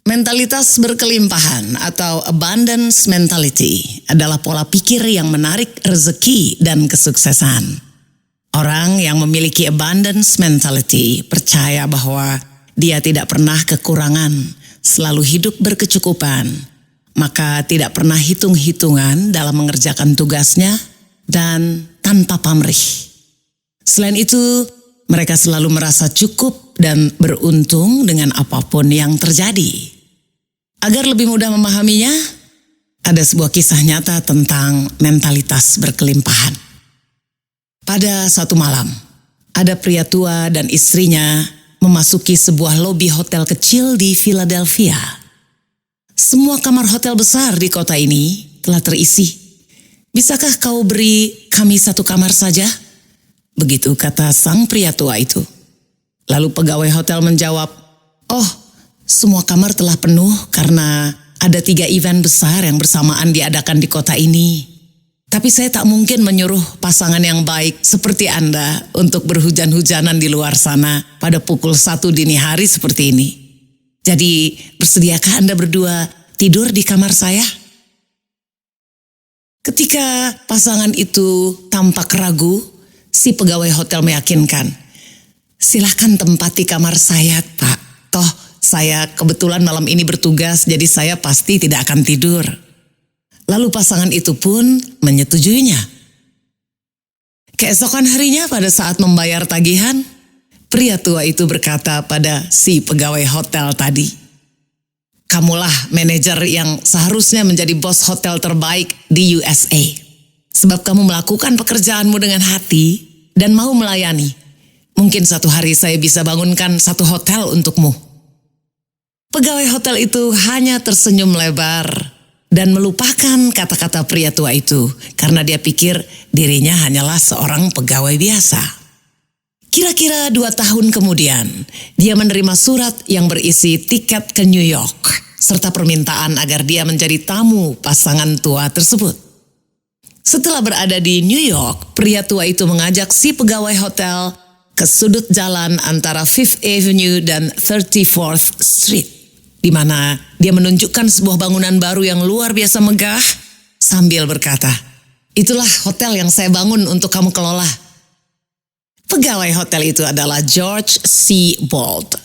Mentalitas berkelimpahan atau abundance mentality adalah pola pikir yang menarik rezeki dan kesuksesan. Orang yang memiliki abundance mentality percaya bahwa dia tidak pernah kekurangan, selalu hidup berkecukupan, maka tidak pernah hitung-hitungan dalam mengerjakan tugasnya dan tanpa pamrih. Selain itu, mereka selalu merasa cukup dan beruntung dengan apapun yang terjadi. Agar lebih mudah memahaminya, ada sebuah kisah nyata tentang mentalitas berkelimpahan. Pada suatu malam, ada pria tua dan istrinya memasuki sebuah lobi hotel kecil di Philadelphia. Semua kamar hotel besar di kota ini telah terisi. Bisakah kau beri kami satu kamar saja? Begitu kata sang pria tua itu. Lalu pegawai hotel menjawab, "Oh, semua kamar telah penuh karena ada 3 event besar yang bersamaan diadakan di kota ini. Tapi saya tak mungkin menyuruh pasangan yang baik seperti Anda untuk berhujan-hujanan di luar sana pada pukul 1 dini hari seperti ini. Jadi bersediakah Anda berdua tidur di kamar saya?" Ketika pasangan itu tampak ragu, si pegawai hotel meyakinkan, "Silahkan tempati kamar saya, Pak. Toh saya kebetulan malam ini bertugas, jadi saya pasti tidak akan tidur." Lalu pasangan itu pun menyetujuinya. Keesokan harinya pada saat membayar tagihan, pria tua itu berkata pada si pegawai hotel tadi, "Kamulah manajer yang seharusnya menjadi bos hotel terbaik di USA. Sebab kamu melakukan pekerjaanmu dengan hati dan mau melayani. Mungkin suatu hari saya bisa bangunkan satu hotel untukmu." Pegawai hotel itu hanya tersenyum lebar dan melupakan kata-kata pria tua itu karena dia pikir dirinya hanyalah seorang pegawai biasa. Kira-kira 2 tahun kemudian, dia menerima surat yang berisi tiket ke New York serta permintaan agar dia menjadi tamu pasangan tua tersebut. Setelah berada di New York, pria tua itu mengajak si pegawai hotel ke sudut jalan antara 5th Avenue dan 34th Street, di mana dia menunjukkan sebuah bangunan baru yang luar biasa megah sambil berkata, "Itulah hotel yang saya bangun untuk kamu kelola." Pegawai hotel itu adalah George C. Bolt.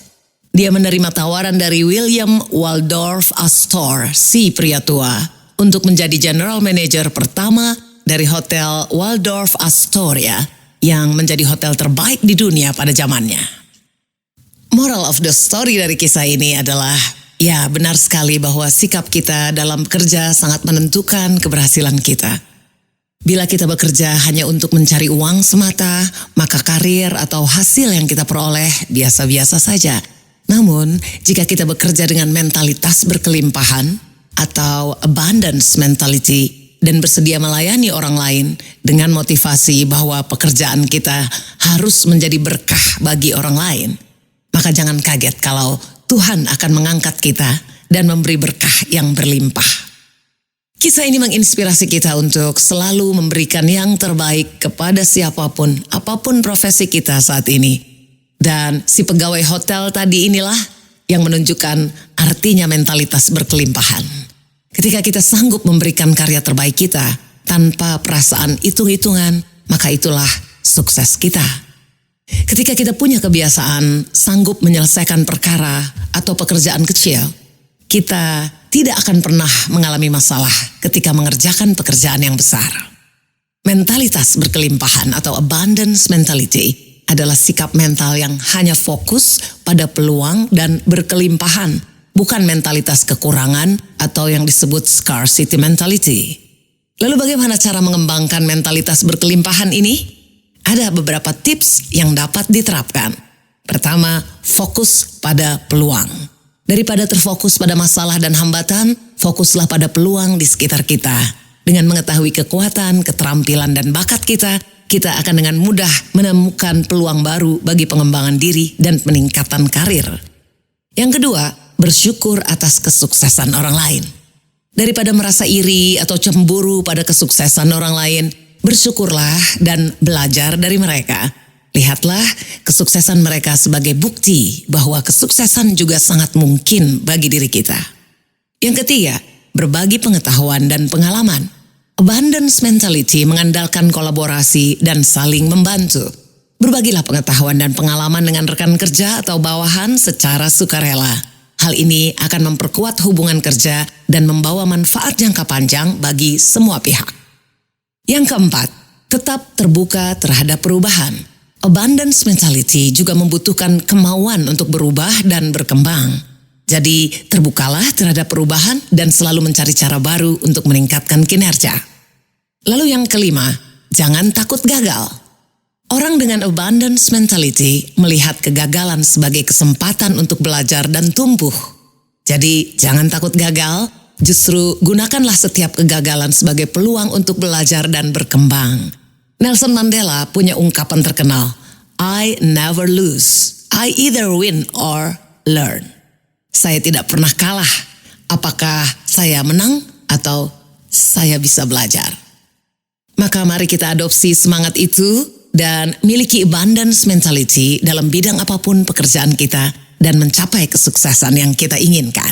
Dia menerima tawaran dari William Waldorf Astor, si pria tua, untuk menjadi general manager pertama dari Hotel Waldorf Astoria yang menjadi hotel terbaik di dunia pada zamannya. Moral of the story dari kisah ini adalah, ya benar sekali bahwa sikap kita dalam bekerja sangat menentukan keberhasilan kita. Bila kita bekerja hanya untuk mencari uang semata, maka karir atau hasil yang kita peroleh biasa-biasa saja. Namun, jika kita bekerja dengan mentalitas berkelimpahan atau abundance mentality dan bersedia melayani orang lain dengan motivasi bahwa pekerjaan kita harus menjadi berkah bagi orang lain, maka jangan kaget kalau Tuhan akan mengangkat kita dan memberi berkah yang berlimpah. Kisah ini menginspirasi kita untuk selalu memberikan yang terbaik kepada siapapun, apapun profesi kita saat ini. Dan si pegawai hotel tadi inilah yang menunjukkan artinya mentalitas berkelimpahan. Ketika kita sanggup memberikan karya terbaik kita tanpa perasaan hitung-hitungan, maka itulah sukses kita. Ketika kita punya kebiasaan sanggup menyelesaikan perkara atau pekerjaan kecil, kita tidak akan pernah mengalami masalah ketika mengerjakan pekerjaan yang besar. Mentalitas berkelimpahan atau abundance mentality adalah sikap mental yang hanya fokus pada peluang dan berkelimpahan, bukan mentalitas kekurangan atau yang disebut scarcity mentality. Lalu bagaimana cara mengembangkan mentalitas berkelimpahan ini? Ada beberapa tips yang dapat diterapkan. Pertama, fokus pada peluang. Daripada terfokus pada masalah dan hambatan, fokuslah pada peluang di sekitar kita. Dengan mengetahui kekuatan, keterampilan, dan bakat kita akan dengan mudah menemukan peluang baru bagi pengembangan diri dan peningkatan karir. Yang kedua, bersyukur atas kesuksesan orang lain. Daripada merasa iri atau cemburu pada kesuksesan orang lain, bersyukurlah dan belajar dari mereka. Lihatlah kesuksesan mereka sebagai bukti bahwa kesuksesan juga sangat mungkin bagi diri kita. Yang ketiga, berbagi pengetahuan dan pengalaman. Abundance mentality mengandalkan kolaborasi dan saling membantu. Berbagilah pengetahuan dan pengalaman dengan rekan kerja atau bawahan secara sukarela. Hal ini akan memperkuat hubungan kerja dan membawa manfaat jangka panjang bagi semua pihak. Yang keempat, tetap terbuka terhadap perubahan. Abundance mentality juga membutuhkan kemauan untuk berubah dan berkembang. Jadi, terbukalah terhadap perubahan dan selalu mencari cara baru untuk meningkatkan kinerja. Lalu yang kelima, jangan takut gagal. Orang dengan abundance mentality melihat kegagalan sebagai kesempatan untuk belajar dan tumbuh. Jadi, jangan takut gagal, justru gunakanlah setiap kegagalan sebagai peluang untuk belajar dan berkembang. Nelson Mandela punya ungkapan terkenal, I never lose, I either win or learn. Saya tidak pernah kalah, apakah saya menang atau saya bisa belajar. Maka mari kita adopsi semangat itu dan miliki abundance mentality dalam bidang apapun pekerjaan kita dan mencapai kesuksesan yang kita inginkan.